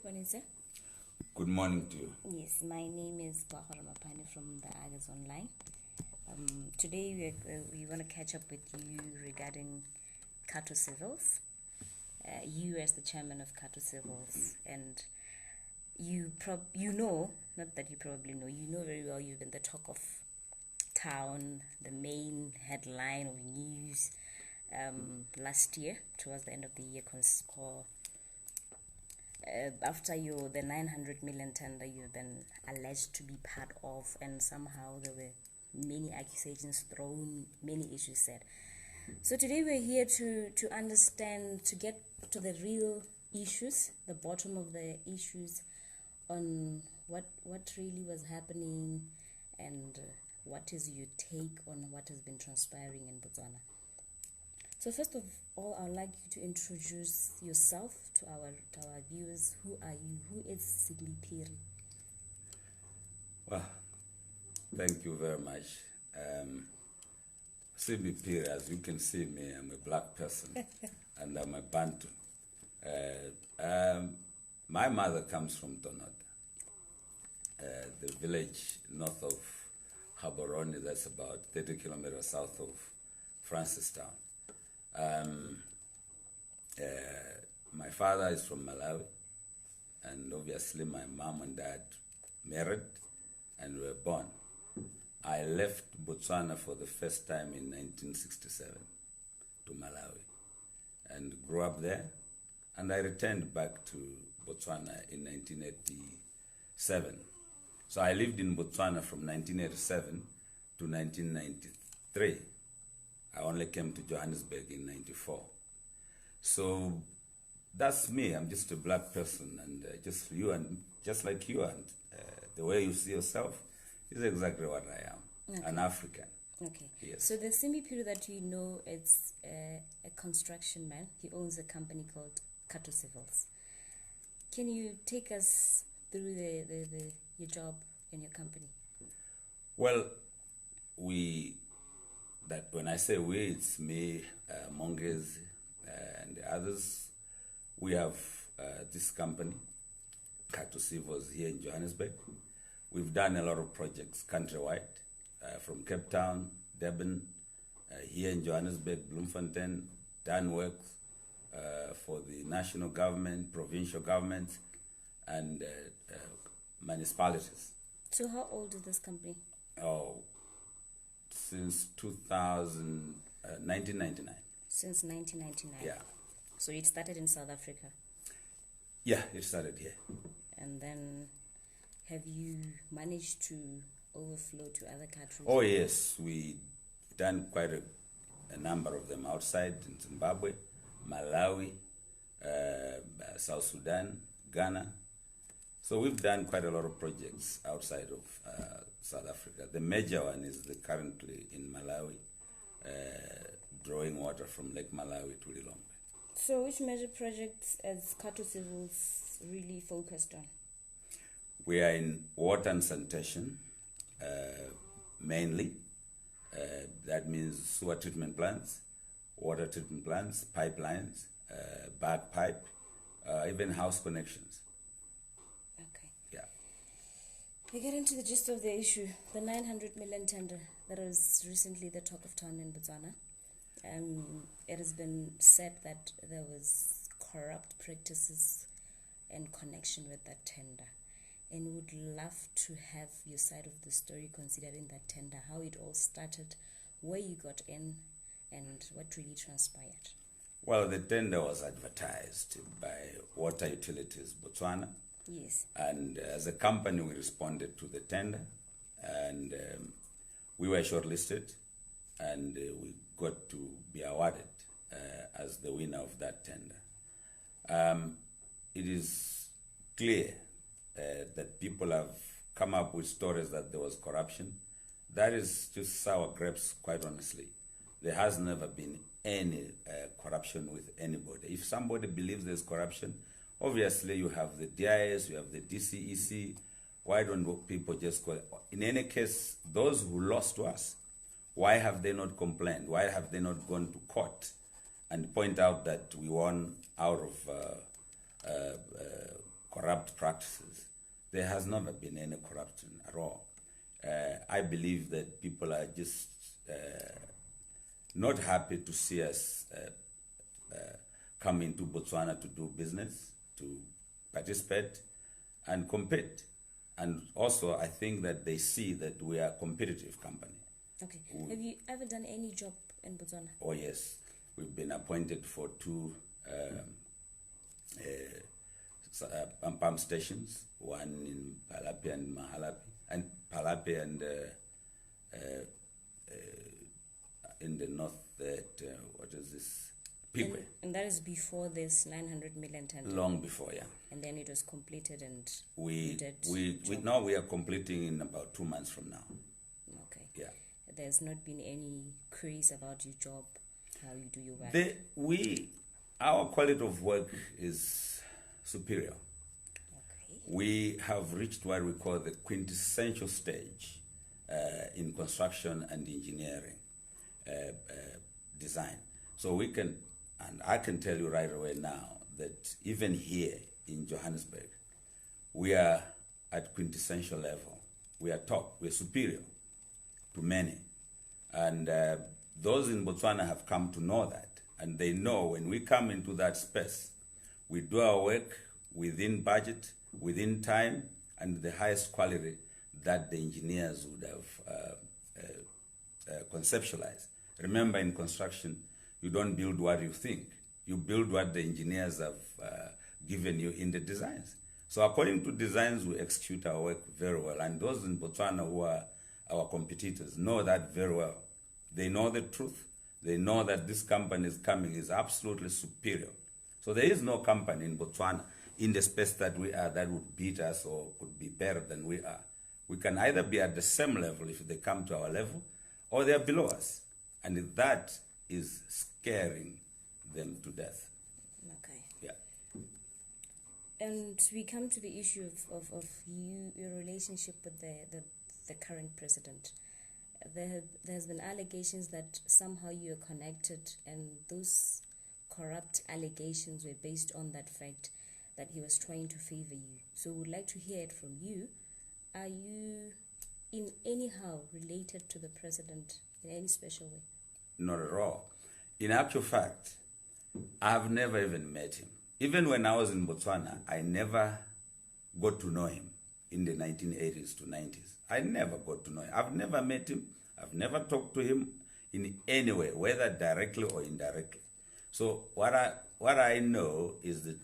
morning, sir. Good morning to you. Yes, my name is Bahara Mapani from the Agas Online. Today we want to catch up with you regarding Khato Civils. You as the chairman of Khato Civils, and you know, not that you probably know, you know very well you've been the talk of town, the main headline of news last year, towards the end of the year, after the 900 million tender you've been alleged to be part of, and somehow there were many accusations thrown, many issues said. So today we're here to understand, to get to the real issues, the bottom of the issues, on what really was happening, and what is your take on what has been transpiring in Botswana. So first of all, I'd like you to introduce yourself to our viewers. Who are you? Who is Simbi Phiri? Well, thank you very much. Simbi Phiri, as you can see me, I'm a black person and I'm a Bantu. My mother comes from Tonot, the village north of Gaborone, that's about 30 kilometers south of Francistown. My father is from Malawi, and obviously my mom and dad married and were born. I left Botswana for the first time in 1967 to Malawi and grew up there, and I returned back to Botswana in 1987. So I lived in Botswana from 1987 to 1993. I only came to Johannesburg in 94. So that's me. I'm just a black person, and just like you, and the way you see yourself is exactly what I am, okay. An African. Okay. Yes. So the Simbi Phiri that you know, it's a construction man. He owns a company called Khato Civils. Can you take us through your job and your company? Well, when I say we, it's me, Monges, and the others. We have this company, Khato Civils, here in Johannesburg. We've done a lot of projects countrywide, from Cape Town, Durban, here in Johannesburg, Bloemfontein, done work for the national government, provincial governments, and municipalities. So how old is this company? Oh, since 1999. Since 1999? Yeah. So it started in South Africa? Yeah, it started here. And then have you managed to overflow to other countries? Oh, yes. We've done quite a number of them outside, in Zimbabwe, Malawi, South Sudan, Ghana. So we've done quite a lot of projects outside of South Africa. The major one is currently in Malawi, drawing water from Lake Malawi to Lilongwe. So which major projects has Khato Civils really focused on? We are in water and sanitation, mainly. That means sewer treatment plants, water treatment plants, pipelines, bagpipe, even house connections. Okay. Yeah. We get into the gist of the issue. The 900 million tender that was recently the talk of town in Botswana. It has been said that there was corrupt practices in connection with that tender, and would love to have your side of the story considering that tender, how it all started, where you got in, and what really transpired. Well, the tender was advertised by Water Utilities Botswana. Yes. And as a company, we responded to the tender, and we were shortlisted, and we got to be awarded as the winner of that tender. It is clear that people have come up with stories that there was corruption. That is just sour grapes, quite honestly. There has never been any corruption with anybody. If somebody believes there's corruption, obviously you have the DIS, you have the DCEC. Why don't people just go? In any case, those who lost to us, why have they not complained? Why have they not gone to court and point out that we won out of corrupt practices. There has never been any corruption at all. I believe that people are just not happy to see us come into Botswana to do business, to participate and compete. And also, I think that they see that we are a competitive company. Okay. Have you ever done any job in Botswana? Oh, yes. We've been appointed for 2 pump stations, one in Palapi and Mahalapi, and Palapi and in the north, what is this? Pipe. And that is before this 900 million tender? Long before, yeah. And then it was completed and we are completing in about 2 months from now. Okay. Yeah. There's not been any queries about your job, how you do your work? Our quality of work is superior. Okay. We have reached what we call the quintessential stage in construction and engineering design. So we can, and I can tell you right away now that even here in Johannesburg, we are at quintessential level. We are top, we're superior to many. And those in Botswana have come to know that. And they know when we come into that space, we do our work within budget, within time, and the highest quality that the engineers would have conceptualized. Remember, in construction, you don't build what you think. You build what the engineers have given you in the designs. So according to designs, we execute our work very well. And those in Botswana who are our competitors know that very well. They know the truth. They know that this company is coming is absolutely superior. So there is no company in Botswana in the space that we are that would beat us or could be better than we are. We can either be at the same level if they come to our level, or they are below us. And that is scaring them to death. Okay. Yeah. And we come to the issue of your relationship with the current president. There's been allegations that somehow you're connected, and those corrupt allegations were based on that fact that he was trying to favor you. So we'd like to hear it from you. Are you in anyhow related to the president in any special way? Not at all. In actual fact, I've never even met him. Even when I was in Botswana, I never got to know him in the 1980s to 90s. I never got to know him. I've never met him. I've never talked to him in any way, whether directly or indirectly. So what I know is that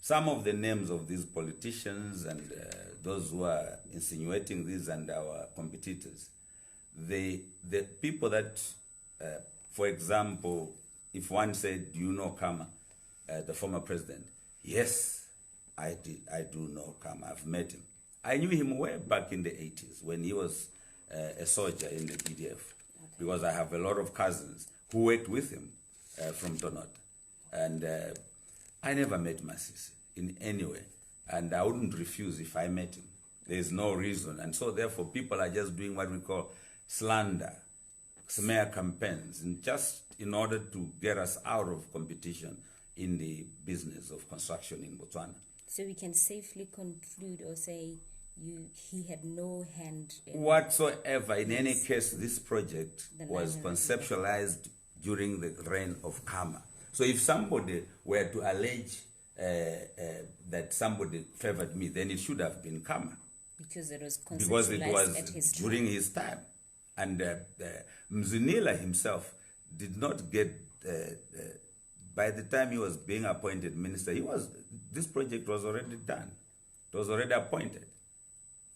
some of the names of these politicians and those who are insinuating this and our competitors, the people that, for example, if one said, do you know Kama, the former president? Yes, I do know Kama. I've met him. I knew him way back in the 80s when he was a soldier in the PDF, because I have a lot of cousins who worked with him from Tonot. And I never met Masisi in any way. And I wouldn't refuse if I met him. There's no reason. And so therefore people are just doing what we call slander, smear campaigns, and just in order to get us out of competition in the business of construction in Botswana. So we can safely conclude or say he had no hand in whatsoever. In any case, this project was conceptualized during the reign of Kama. So if somebody were to allege that somebody favored me, then it should have been Kama. Because it was conceptualized at his time. During his time. And Mzinila himself did not get, by the time he was being appointed minister, this project was already done. It was already appointed.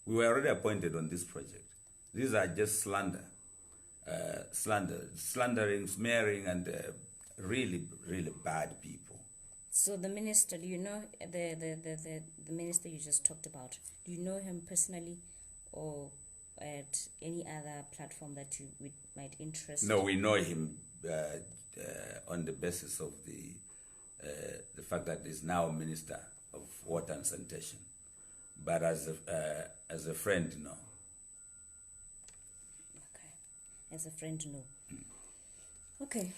We were already appointed on this project. These are just slandering, smearing, and really, really bad people. So the minister, do you know the minister you just talked about? Do you know him personally, or at any other platform that you might interest? No, we know him on the basis of the fact that he's now Minister of Water and Sanitation. But as a friend, no. Okay, as a friend, no. Okay,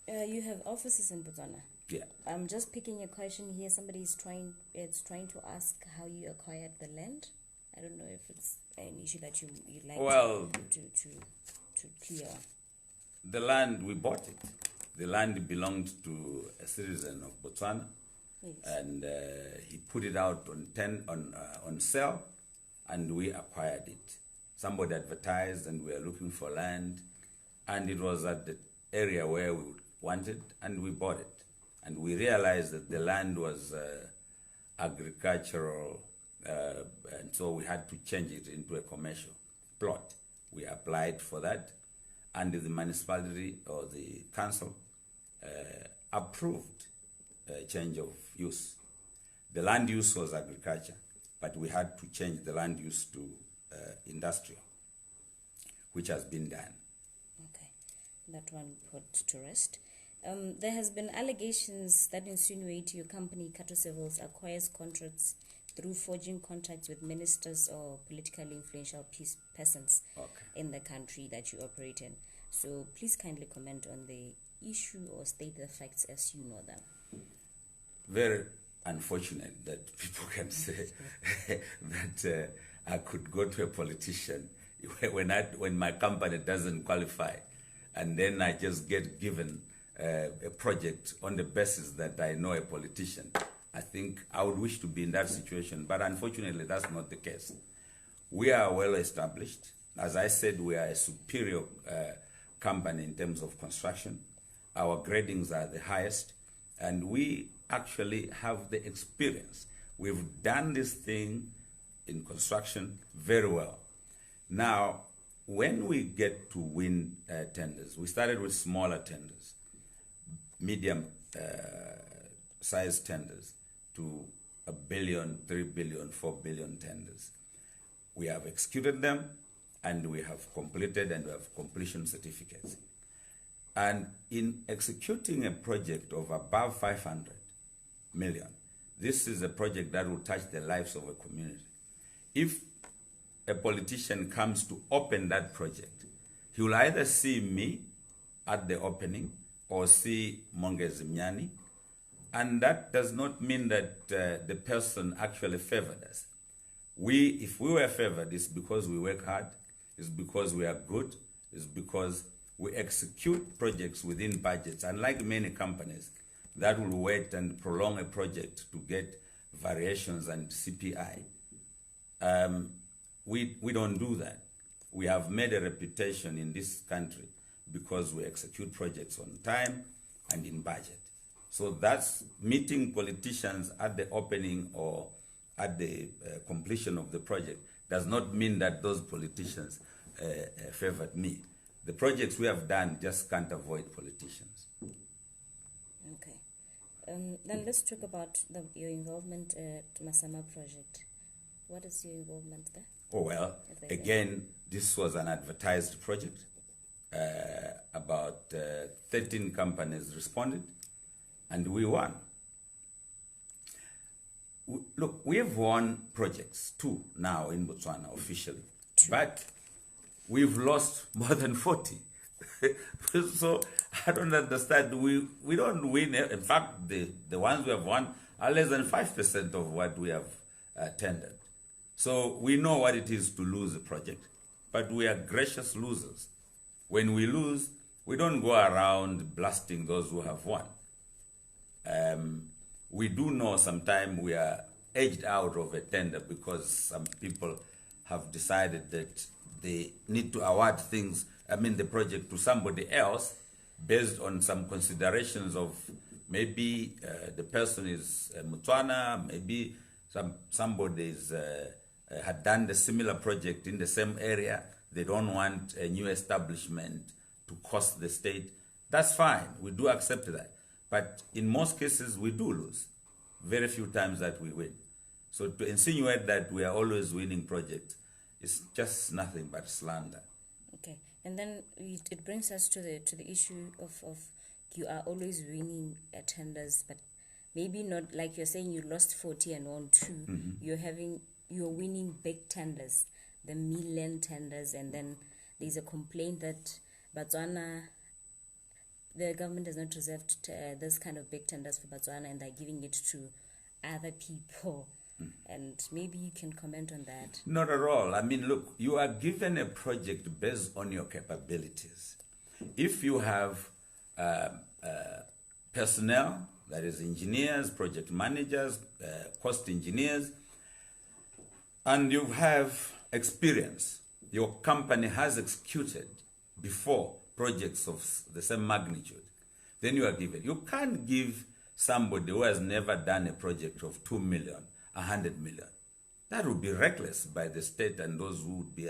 You have offices in Botswana. Yeah. I'm just picking a question here. Somebody is trying to ask how you acquired the land. I don't know if it's an issue that you like to clear. The land, we bought it. The land belonged to a citizen of Botswana, Yes. and he put it out on sale, and we acquired it. Somebody advertised, and we were looking for land, and it was at the area where we wanted, and we bought it. And we realized that the land was agricultural, and so we had to change it into a commercial plot. We applied for that, and the municipality or the council approved a change of use. The land use was agriculture, but we had to change the land use to industrial, which has been done. Okay, that one put to rest. There has been allegations that insinuate your company, Khato Civils, acquires contracts through forging contracts with ministers or politically influential persons in the country that you operate in. So please kindly comment on the issue or state the facts as you know them. Very unfortunate that people can say that I could go to a politician when my company doesn't qualify, and then I just get given a project on the basis that I know a politician. I think I would wish to be in that situation, but unfortunately that's not the case. We are well established. As I said, we are a superior company in terms of construction. Our gradings are the highest, and we actually have the experience. We've done this thing in construction very well. Now, when we get to win tenders, we started with smaller tenders, medium size tenders, to $1 billion, $3 billion, $4 billion tenders. We have executed them, and we have completed, and we have completion certificates. And in executing a project of above 500 million, this is a project that will touch the lives of a community. If a politician comes to open that project, he will either see me at the opening or see Mongezi Mnyani, and that does not mean that the person actually favored us. If we were favored, it's because we work hard, it's because we are good, it's because we execute projects within budgets. Unlike many companies that will wait and prolong a project to get variations and CPI, we don't do that. We have made a reputation in this country because we execute projects on time and in budget. So that's meeting politicians at the opening or at the completion of the project does not mean that those politicians favored me. The projects we have done just can't avoid politicians. Okay. Then let's talk about your involvement at Masama project. What is your involvement there? Oh, well, again, this was an advertised project. About 13 companies responded, and we won. Look, we have won projects, 2 now in Botswana officially, but we've lost more than 40. So I don't understand. We don't win. In fact, the ones we have won are less than 5% of what we have tendered. So we know what it is to lose a project, but we are gracious losers. When we lose, we don't go around blasting those who have won. We do know sometimes we are edged out of a tender because some people have decided that they need to award the project to somebody else based on some considerations of maybe the person is Mutswana, maybe somebody had done the similar project in the same area. They don't want a new establishment to cost the state. That's fine. We do accept that. But in most cases, we do lose. Very few times that we win. So to insinuate that we are always winning projects is just nothing but slander. Okay. And then it brings us to the issue of you are always winning tenders, but maybe not, like you're saying you lost 40 and won 2. Mm-hmm. You're winning big tenders, the million tenders, and then there's a complaint that Botswana the government has not reserved this kind of big tenders for Botswana and they're giving it to other people. And maybe you can comment on that. Not at all. I mean, look, you are given a project based on your capabilities. If you have personnel, that is engineers, project managers, cost engineers, and you have experience, your company has executed before projects of the same magnitude, then you are given. You can't give somebody who has never done a project of 2 million, 100 million. That would be reckless by the state and those who would be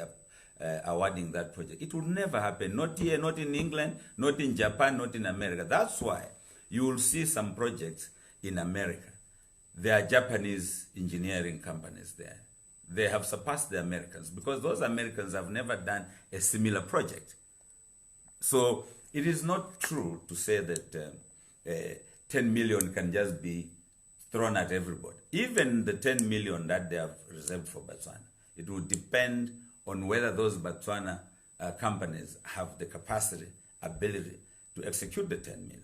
awarding that project. It will never happen, not here, not in England, not in Japan, not in America. That's why you will see some projects in America. There are Japanese engineering companies there. They have surpassed the Americans because those Americans have never done a similar project. So it is not true to say that 10 million can just be thrown at everybody. Even the 10 million that they have reserved for Botswana, it will depend on whether those Botswana companies have the capacity, ability to execute the 10 million.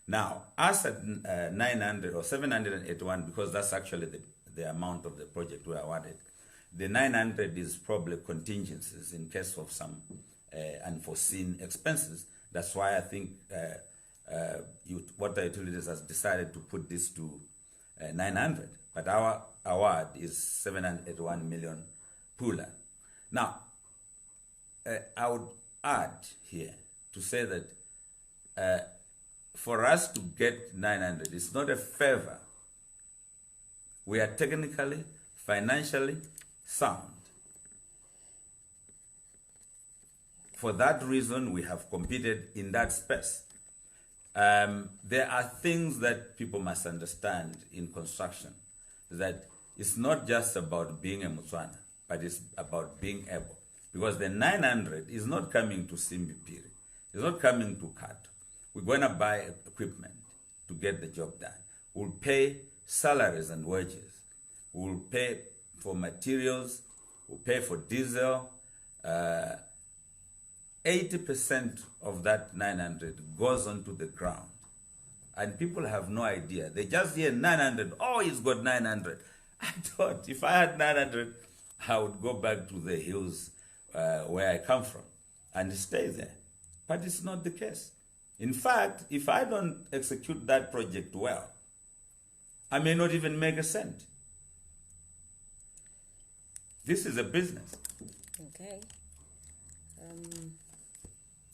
Now, us at 900 or 781, because that's actually the amount of the project we awarded, the 900 is probably contingencies in case of some unforeseen expenses. That's why I think Water Utilities has decided to put this to 900. But our award is 781 million pula. Now, I would add here to say that for us to get 900, it's not a favor. We are technically, financially sound. For that reason, we have competed in that space. There are things that people must understand in construction, that it's not just about being a Motswana, but it's about being able. Because the 900 is not coming to Simbi Phiri. It's not coming to Khato. We're going to buy equipment to get the job done. We'll pay salaries and wages. We'll pay for materials. We'll pay for diesel. 80% of that 900 goes onto the ground. And people have no idea. They just hear 900. Oh, he's got 900. I thought if I had 900, I would go back to the hills where I come from and stay there. But it's not the case. In fact, if I don't execute that project well, I may not even make a cent. This is a business. Okay.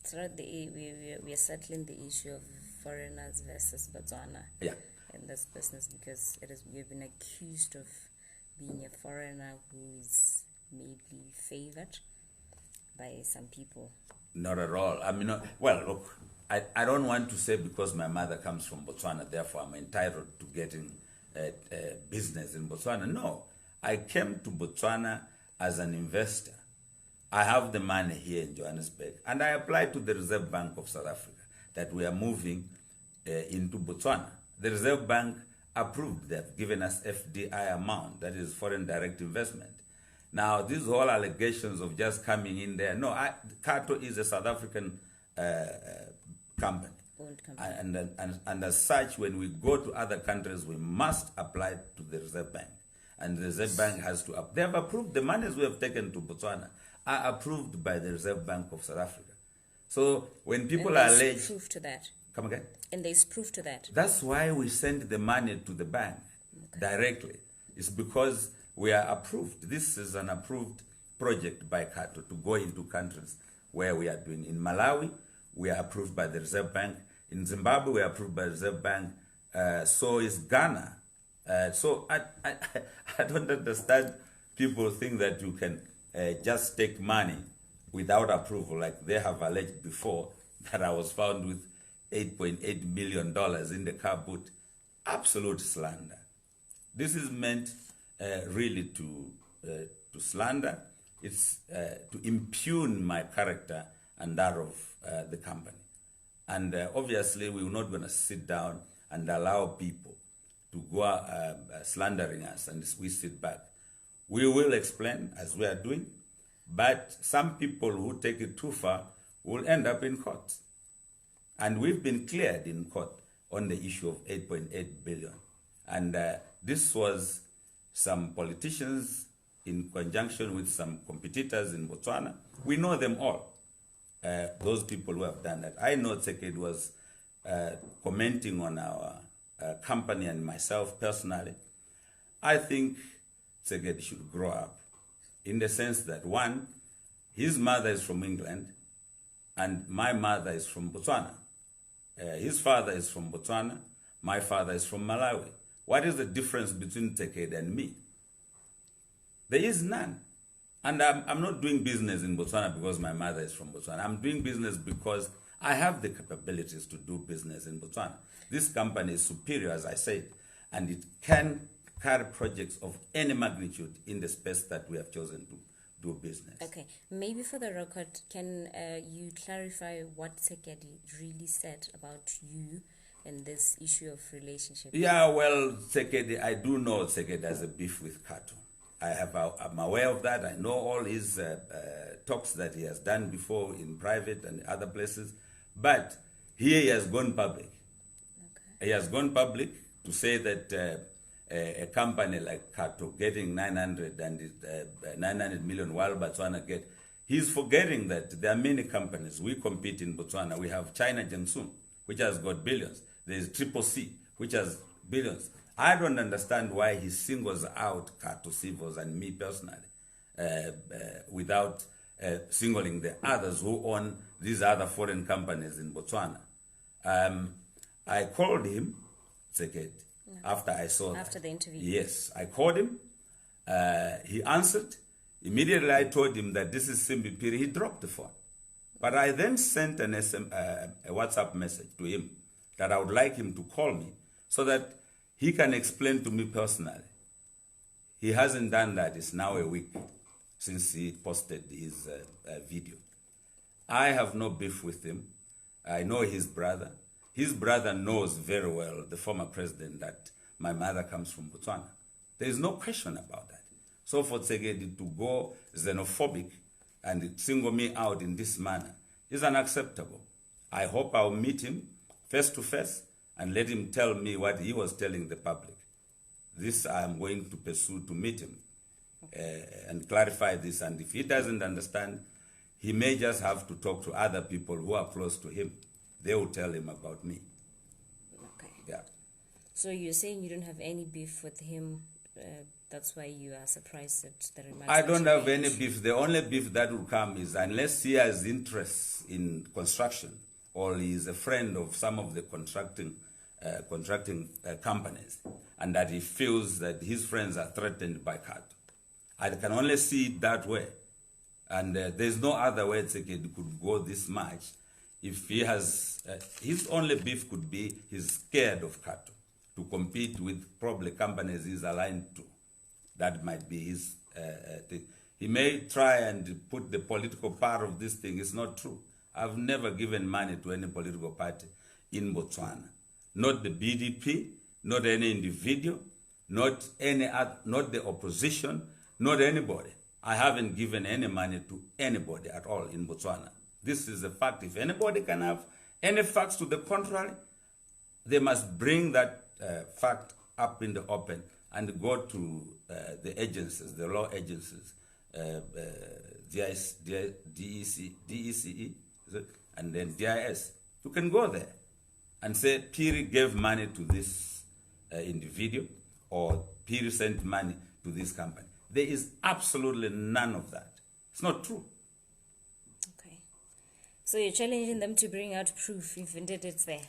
So we are settling the issue of foreigners versus Botswana in this business, because we've been accused of being a foreigner who is maybe favored by some people. Not at all. I mean, well, look, I don't want to say because my mother comes from Botswana, therefore I'm entitled to getting business in Botswana. No, I came to Botswana as an investor. I have the money here in Johannesburg, and I applied to the Reserve Bank of South Africa that we are moving into Botswana. The Reserve Bank approved. They've given us FDI amount, that is foreign direct investment. Now, these whole allegations of just coming in there, no, Khato is a South African company. Owned company. And as such, when we go to other countries, we must apply to the Reserve Bank. And the Reserve Bank has to, they have approved the monies we have taken to Botswana are approved by the Reserve Bank of South Africa. So when people are alleged... there's proof to that. Come again? And there's proof to that. That's why we send the money to the bank directly. It's because we are approved. This is an approved project by Khato to go into countries where we are doing. In Malawi, we are approved by the Reserve Bank. In Zimbabwe, we are approved by the Reserve Bank. So is Ghana. So I don't understand. People think that you can just take money without approval, like they have alleged before that I was found with $8.8 million in the car boot. Absolute slander. This is meant really to slander. It's to impugn my character and that of the company. And obviously, we're not going to sit down and allow people to go slandering us and we sit back. We will explain as we are doing, but some people who take it too far will end up in court. And we've been cleared in court on the issue of 8.8 billion. And this was some politicians in conjunction with some competitors in Botswana. We know them all, those people who have done that. I know Tsekedi was commenting on our company and myself personally. I think Tsekedi should grow up in the sense that, one, his mother is from England and my mother is from Botswana. His father is from Botswana, my father is from Malawi. What is the difference between Tsekedi and me? There is none. And I'm not doing business in Botswana because my mother is from Botswana. I'm doing business because I have the capabilities to do business in Botswana. This company is superior, as I said, and it can carry projects of any magnitude in the space that we have chosen to do business. Okay, maybe for the record, can you clarify what Tsekedi really said about you and this issue of relationship? Yeah, well, Tsekedi, I do know Tsekedi has a beef with Khato. I'm aware of that. I know all his talks that he has done before in private and other places. But here he has gone public. Okay. He has gone public to say that a company like Khato getting 900 million while Botswana get, he's forgetting that there are many companies. We compete in Botswana. We have China Jiangsu, which has got billions. There's Triple C, which has billions. I don't understand why he singles out Khato Civils and me personally without singling the others who own these other foreign companies in Botswana. I called him, Tsekedi, after I saw After the interview? Yes, I called him. He answered. Immediately I told him that this is Simbi Phiri. He dropped the phone. But I then sent a WhatsApp message to him that I would like him to call me so that he can explain to me personally. He hasn't done that. It's now a week since he posted his video. I have no beef with him. I know his brother. His brother knows very well, the former president, that my mother comes from Botswana. There is no question about that. So for Tsekedi to go xenophobic and single me out in this manner is unacceptable. I hope I'll meet him face to face and let him tell me what he was telling the public. This I am going to pursue to meet him and clarify this. And if he doesn't understand, he may just have to talk to other people who are close to him. They will tell him about me. Okay. Yeah. So you're saying you don't have any beef with him. That's why you are surprised at the remarks. I don't have any beef. The only beef that will come is unless he has interest in construction or he is a friend of some of the contracting companies and that he feels that his friends are threatened by Khato. I can only see it that way. And there's no other way Tsekedi could go this much. If he has, his only beef could be he's scared of Khato to compete with probably companies he's aligned to. That might be his thing. He may try and put the political part of this thing. It's not true. I've never given money to any political party in Botswana. Not the BDP, not any individual, not any other, not the opposition, not anybody. I haven't given any money to anybody at all in Botswana. This is a fact. If anybody can have any facts to the contrary, they must bring that fact up in the open and go to the agencies, the law agencies, DECE, and then DIS. You can go there and say, Phiri gave money to this individual or Phiri sent money to this company. There is absolutely none of that. It's not true. Okay. So you're challenging them to bring out proof if indeed it's there?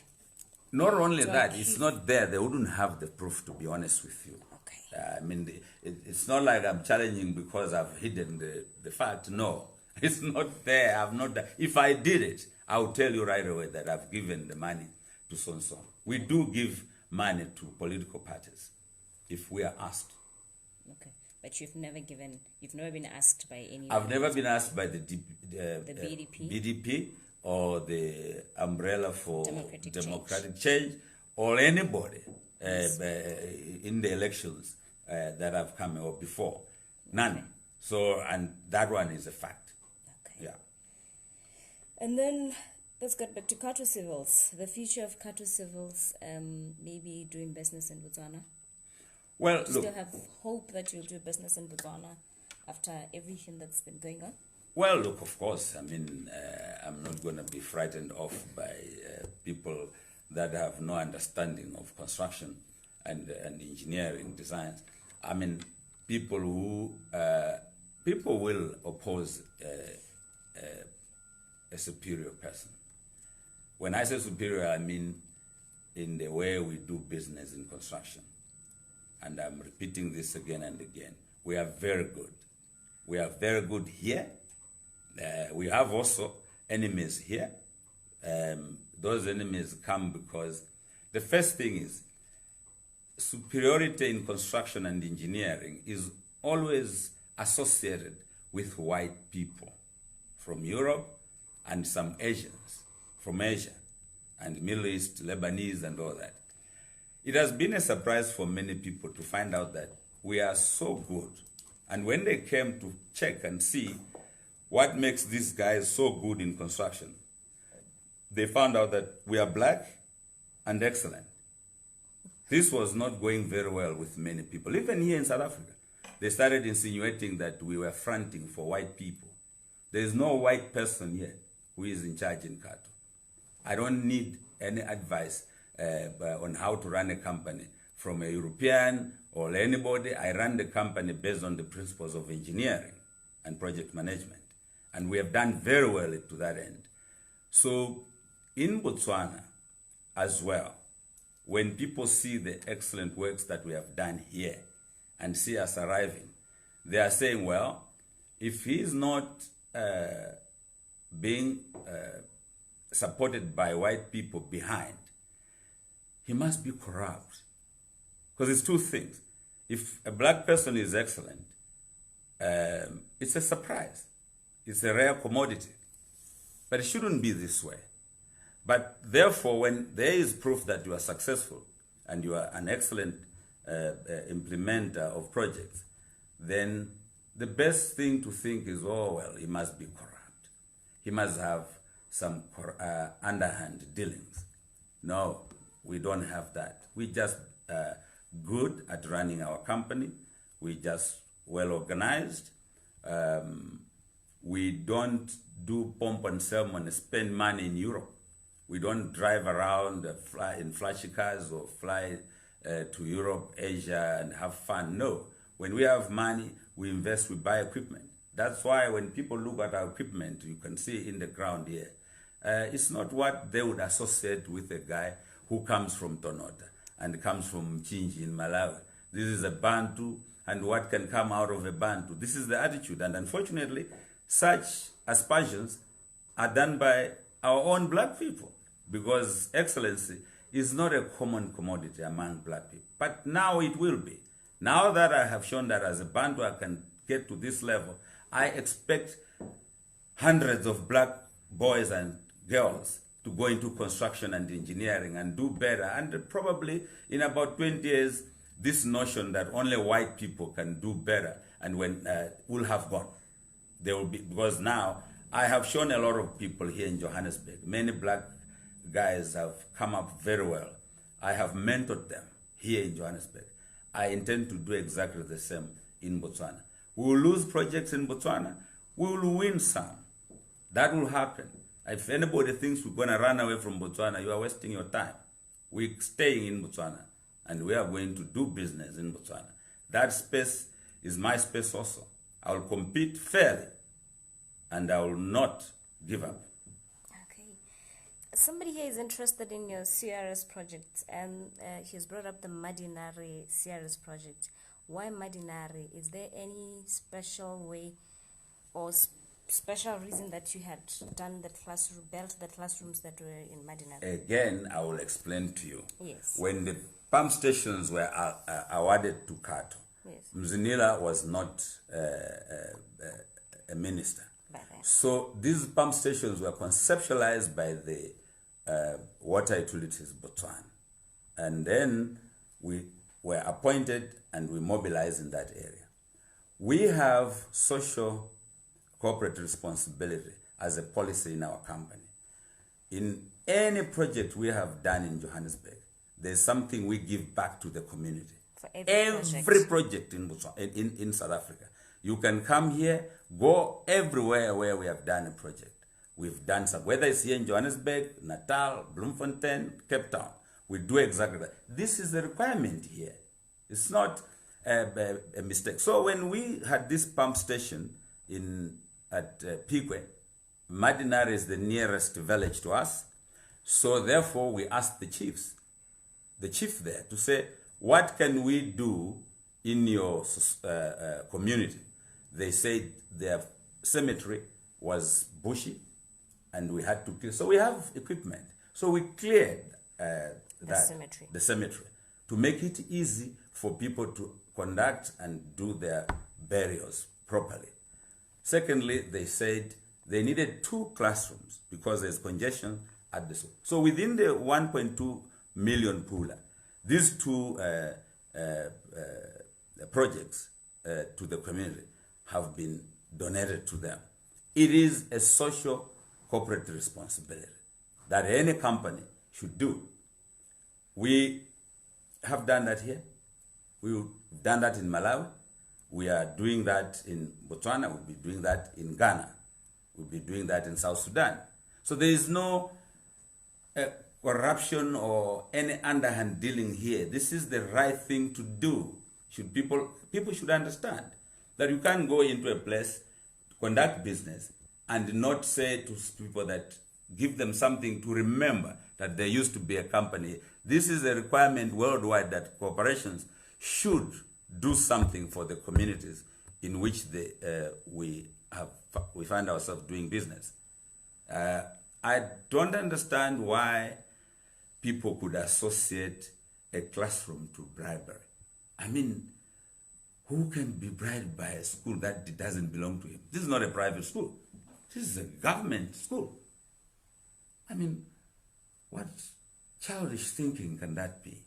Not only that, it's not there. They wouldn't have the proof, to be honest with you. Okay. I mean, it's not like I'm challenging because I've hidden the fact. No, it's not there. I've not done. If I did it, I will tell you right away that I've given the money to so-and-so. We do give money to political parties if we are asked. Okay. But you've never been asked by anyone? I've never been asked by the BDP or the Umbrella for Democratic Change or anybody in the elections that have come or before. None. Okay. So, and that one is a fact. Okay. Yeah. And then Let's get back to Khato Civils. The future of Khato Civils, maybe doing business in Botswana. Well, Do you look, still have hope that you'll do business in Botswana after everything that's been going on? well, look, of course, I mean, I'm not going to be frightened off by people that have no understanding of construction and engineering designs. I mean, people will oppose a superior person. When I say superior, I mean in the way we do business in construction. And I'm repeating this again and again. We are very good. We are very good here. We have also enemies here. Those enemies come because the first thing is superiority in construction and engineering is always associated with white people from Europe and some Asians from Asia and Middle East, Lebanese and all that. It has been a surprise for many people to find out that we are so good. And when they came to check and see what makes these guys so good in construction, they found out that we are black and excellent. This was not going very well with many people. Even here in South Africa, they started insinuating that we were fronting for white people. There is no white person here who is in charge in Khato. I don't need any advice on how to run a company from a European or anybody. I run the company based on the principles of engineering and project management. And we have done very well to that end. So in Botswana as well, when people see the excellent works that we have done here and see us arriving, they are saying, well, if he's not being supported by white people behind, he must be corrupt. Because it's two things. If a black person is excellent, it's a surprise. It's a rare commodity. But it shouldn't be this way. But therefore, when there is proof that you are successful and you are an excellent implementer of projects, then the best thing to think is, oh, well, he must be corrupt. He must have some underhand dealings. No, we don't have that. We just good at running our company. We just well organized. We don't do pomp and ceremony, spend money in Europe. We don't drive around, fly in flashy cars or fly to Europe, Asia, and have fun. No. When we have money, we invest, we buy equipment. That's why when people look at our equipment, you can see in the ground here, it's not what they would associate with a guy who comes from Tonota and comes from Chinji in Malawi. This is a Bantu, and what can come out of a Bantu? This is the attitude, and unfortunately, such aspersions are done by our own black people, because excellency is not a common commodity among black people. But now it will be. Now that I have shown that as a Bantu I can get to this level, I expect hundreds of black boys and girls to go into construction and engineering and do better. And probably in about 20 years, this notion that only white people can do better and when will have gone. They will be, because now I have shown a lot of people here in Johannesburg. Many black guys have come up very well. I have mentored them here in Johannesburg. I intend to do exactly the same in Botswana. We will lose projects in Botswana. We will win some. That will happen. If anybody thinks we're going to run away from Botswana, you are wasting your time. We're staying in Botswana, and we are going to do business in Botswana. That space is my space also. I will compete fairly, and I will not give up. Okay. Somebody here is interested in your CRS project, and he's brought up the Madinari CRS project. Why Madinari? Is there any special way or special reason that you had done the classroom, built the classrooms that were in Madinari? Again, I will explain to you. Yes. When the pump stations were awarded to Khato, Yes. Mzinila was not a minister. So these pump stations were conceptualized by the Water Utilities Botswana. And then we were appointed and we mobilized in that area. We have social corporate responsibility as a policy in our company. in any project we have done in Johannesburg, there's something we give back to the community. For every Every project in in South Africa. You can come here, go everywhere where we have done a project. We've done some, whether it's here in Johannesburg, Natal, Bloemfontein, Cape Town. We do exactly that. This is the requirement here. It's not a mistake. So when we had this pump station at Pikwe, Madinare is the nearest village to us. So therefore we asked the chief there to say, what can we do in your community? They said their cemetery was bushy and we had to clear. So we have equipment. So we cleared the cemetery to make it easy for people to conduct and do their burials properly. Secondly, they said they needed 2 classrooms because there's congestion at the school. So within the 1.2 million pooler, these 2 projects to the community have been donated to them. It is a social corporate responsibility that any company should do. We have done that here. We've done that in Malawi. We are doing that in Botswana. We'll be doing that in Ghana. We'll be doing that in South Sudan. So there is no corruption or any underhand dealing here. This is the right thing to do. People should understand that you can't go into a place, conduct business, and not say to people that give them something to remember that there used to be a company. This is a requirement worldwide that corporations should do something for the communities in which we find ourselves doing business. I don't understand why people could associate a classroom to bribery. I mean, who can be bribed by a school that doesn't belong to him? This is not a private school. This is a government school. I mean, what childish thinking can that be?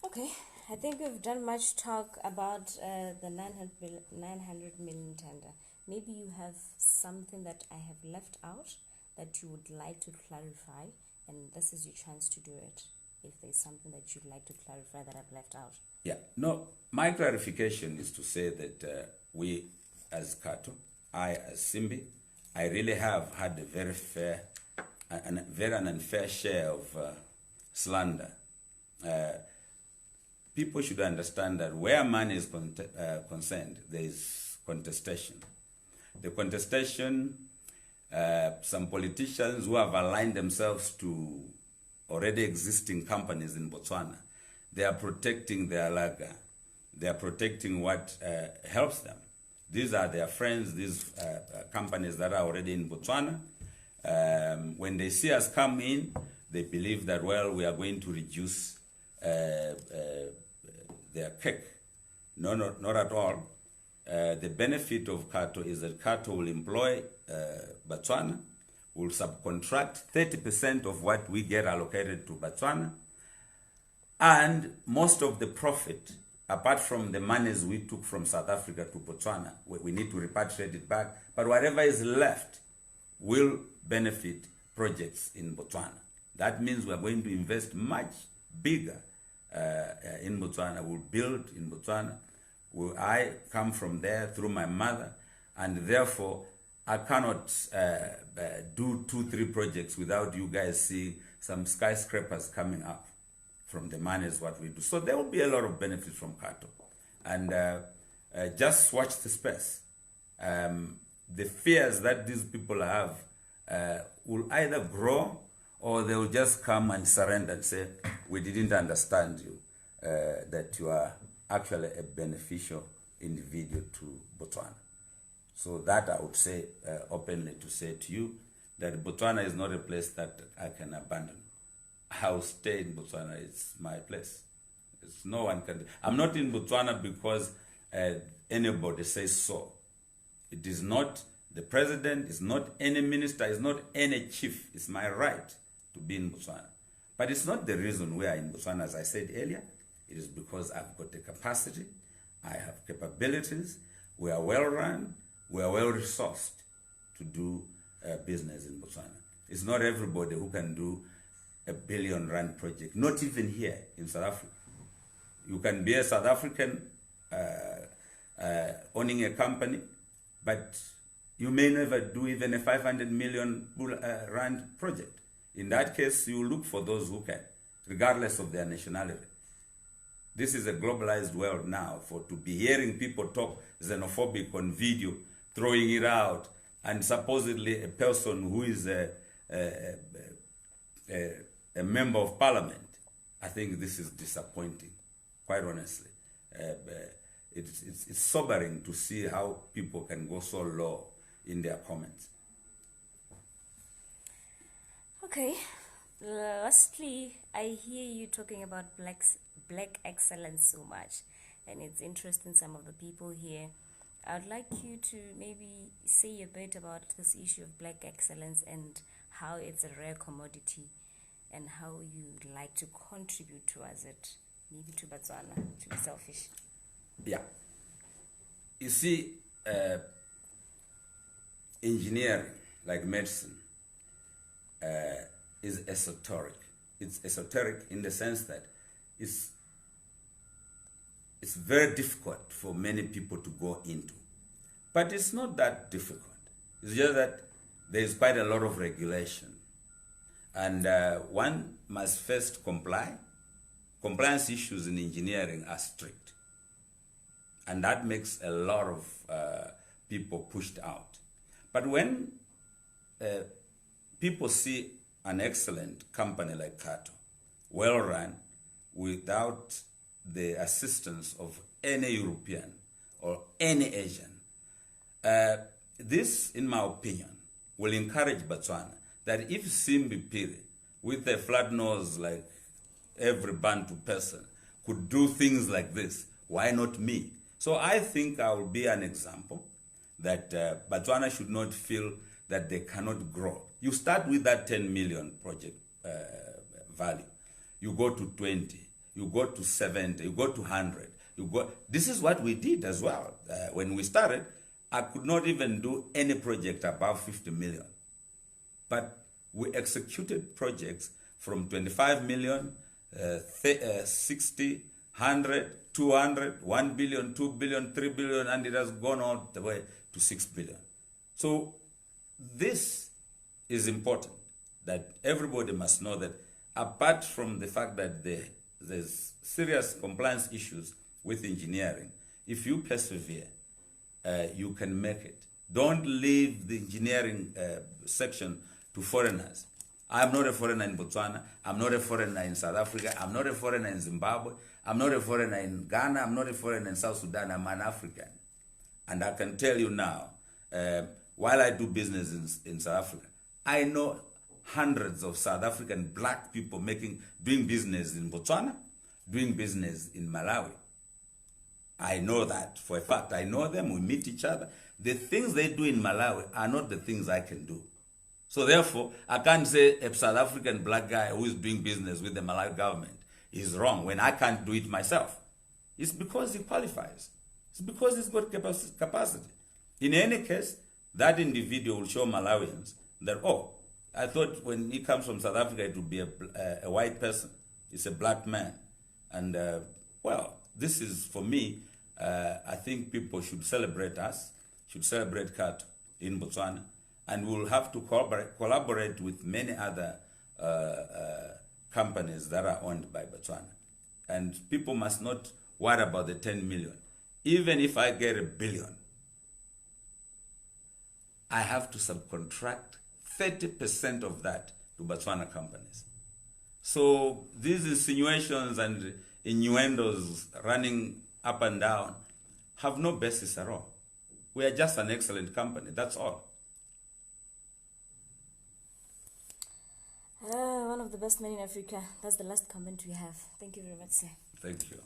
Okay, I think we've done much talk about the 900 million tender. Maybe you have something that I have left out that you would like to clarify, and this is your chance to do it. If there's something that you'd like to clarify that I've left out. Yeah, no, my clarification is to say that we as Khato, I as Simbi, I really have had a very fair and very unfair share of slander. People should understand that where money is concerned, there is contestation. The contestation, some politicians who have aligned themselves to already existing companies in Botswana, they are protecting their lager. They are protecting what helps them. These are their friends, these companies that are already in Botswana. When they see us come in, they believe that, well, we are going to reduce their cake. No, not at all. The benefit of Khato is that Khato will employ Botswana, will subcontract 30% of what we get allocated to Botswana, and most of the profit, apart from the monies we took from South Africa to Botswana, we need to repatriate it back, but whatever is left will benefit projects in Botswana. That means we are going to invest much bigger in Botswana. We'll build in Botswana. I come from there through my mother, and therefore I cannot do 2-3 projects without you guys seeing some skyscrapers coming up from the monies what we do. So there will be a lot of benefits from Khato. And just watch the space. The fears that these people have will either grow or they will just come and surrender and say, we didn't understand you, that you are actually a beneficial individual to Botswana. So that I would say openly to say to you that Botswana is not a place that I can abandon. I'll stay in Botswana. It's my place. It's no one can. I'm not in Botswana because anybody says so. It is not the president. It's not any minister. It's not any chief. It's my right to be in Botswana. But it's not the reason we are in Botswana, as I said earlier. It is because I've got the capacity. I have capabilities. We are well run. We are well resourced to do business in Botswana. It's not everybody who can do a R1 billion project, not even here in South Africa. You can be a South African owning a company, but you may never do even a 500 million rand project. In that case, you look for those who can, regardless of their nationality. This is a globalized world now. To be hearing people talk xenophobic on video, throwing it out, and supposedly a person who is a member of parliament, I think this is disappointing, quite honestly. It's sobering to see how people can go so low in their comments. Okay. Lastly, I hear you talking about black excellence so much, and it's interesting some of the people here. I'd like you to maybe say a bit about this issue of black excellence and how it's a rare commodity and how you'd like to contribute towards it, maybe to Botswana, to be selfish. Yeah. You see, engineering, like medicine, is esoteric. It's esoteric in the sense that it's very difficult for many people to go into. But it's not that difficult. It's just that there is quite a lot of regulation. And one must first comply. Compliance issues in engineering are strict. And that makes a lot of people pushed out. But when people see an excellent company like Khato, well run, without the assistance of any European or any Asian, this, in my opinion, will encourage Botswana that if Simbi Phiri, with a flat nose like every Bantu person, could do things like this, why not me? So I think I will be an example that Botswana should not feel that they cannot grow. You start with that 10 million project value. You go to 20, you go to 70, you go to 100. This is what we did as well. When we started, I could not even do any project above 50 million. But we executed projects from 25 million, 60, 100, 200, 1 billion, 2 billion, 3 billion, and it has gone all the way to 6 billion. So this is important, that everybody must know that apart from the fact that there's serious compliance issues with engineering, if you persevere, you can make it. Don't leave the engineering section to foreigners. I'm not a foreigner in Botswana. I'm not a foreigner in South Africa. I'm not a foreigner in Zimbabwe. I'm not a foreigner in Ghana. I'm not a foreigner in South Sudan. I'm an African. And I can tell you now, while I do business in South Africa, I know hundreds of South African black people doing business in Botswana, doing business in Malawi. I know that for a fact. I know them. We meet each other. The things they do in Malawi are not the things I can do. So therefore, I can't say a South African black guy who is doing business with the Malawi government is wrong when I can't do it myself. It's because he qualifies. It's because he's got capacity. In any case, that individual will show Malawians that, oh, I thought when he comes from South Africa it would be a white person. It's a black man. And, well, this is, for me, I think people should celebrate us, should celebrate Khato in Botswana, and we'll have to collaborate with many other companies that are owned by Botswana. And people must not worry about the 10 million. Even if I get $1 billion, I have to subcontract 30% of that to Botswana companies. So these insinuations and innuendos running up and down have no basis at all. We are just an excellent company, that's all. One of the best men in Africa. That's the last comment we have. Thank you very much, sir. Thank you.